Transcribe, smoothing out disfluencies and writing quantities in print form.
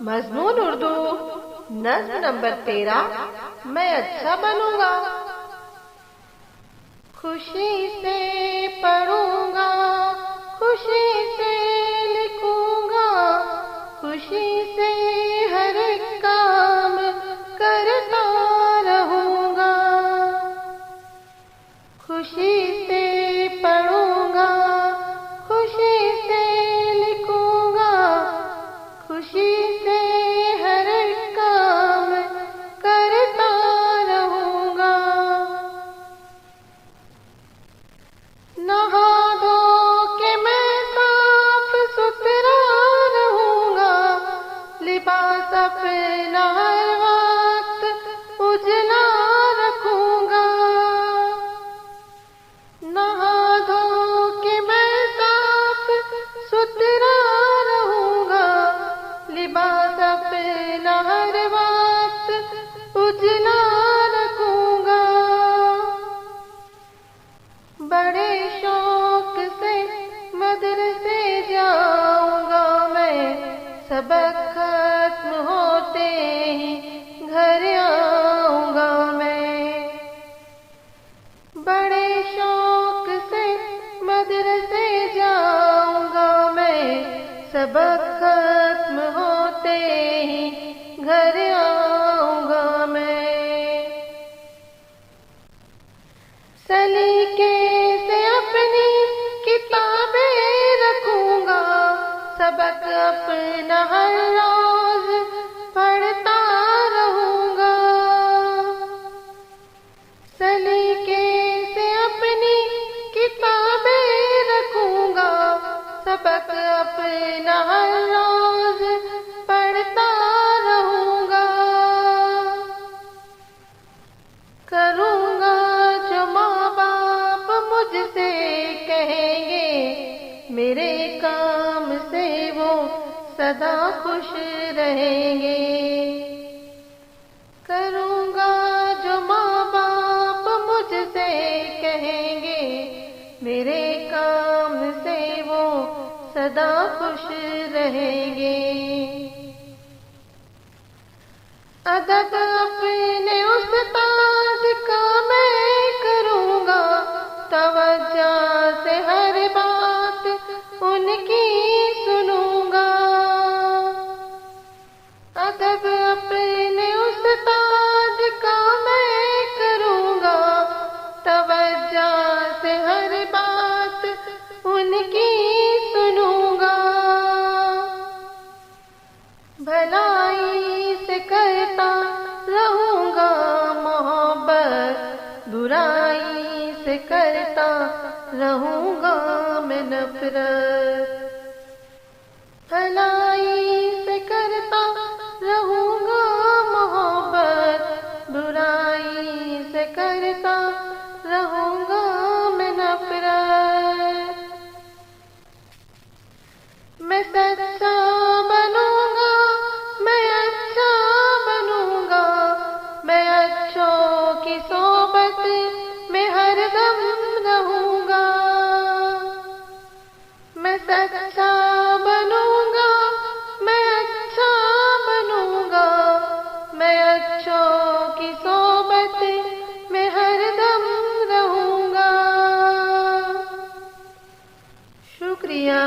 मजमून उर्दू नज्म नंबर 13। मैं अच्छा बनूंगा। खुशी से पढ़ूंगा, खुशी से लिखूंगा, खुशी से हर एक काम करता रहूंगा। खुशी से पढ़ूंगा, खुशी से लिखूंगा, खुशी से हर एक काम करता रहूंगा। नहा धो के मैं साफ सुथरा रहूंगा, लिबास अपना हर वक्त उजला रखूंगा। नहा धो के मैं साफ सुथरा रहूंगा, लिबास अपना हर वक्त उजला रखूंगा। बड़े शौक से मदरसे जाऊंगा मैं, सबक खत्म होते ही घर आऊंगा मैं। बड़े शौक से मदरसे जाऊंगा मैं, सबक खत्म होते ही घर आऊंगा मैं। सलीके से अपनी किताबें रखूंगा, सबक अपना हर रोज पढ़ता रहूंगा। सलीके से अपनी किताबें रखूंगा, सबक अपना हर रोज पढ़ता रहूंगा। करूंगा जो माँ बाप मुझसे कहेंगे, मेरे काम से वो सदा खुश रहेंगे। करूंगा जो माँ बाप मुझसे कहेंगे, मेरे काम से वो सदा खुश रहेंगे। अदब अपने उस्ताद का मैं करूंगा, तवज्जो से हर बात उनकी सुनूंगा। अदब अपने उस्ताद का मैं करूंगा, तवज्जो से हर बात उनकी सुनूंगा। भलाई से करता रहूंगा मोहब्बत, बुराई से करता रहूंगा मैं नफरत। भलाई से करता रहूंगा मोहब्बत, बुराई से करता रहूंगा मैं नफरत। मैं सच्चा बनूंगा, मैं अच्छा बनूंगा, मैं अच्छों की सोबत में हरदम रहूंगा। मैं सच्चा बनूंगा, मैं अच्छा बनूंगा, मैं अच्छों की सोबत में हरदम रहूंगा। शुक्रिया।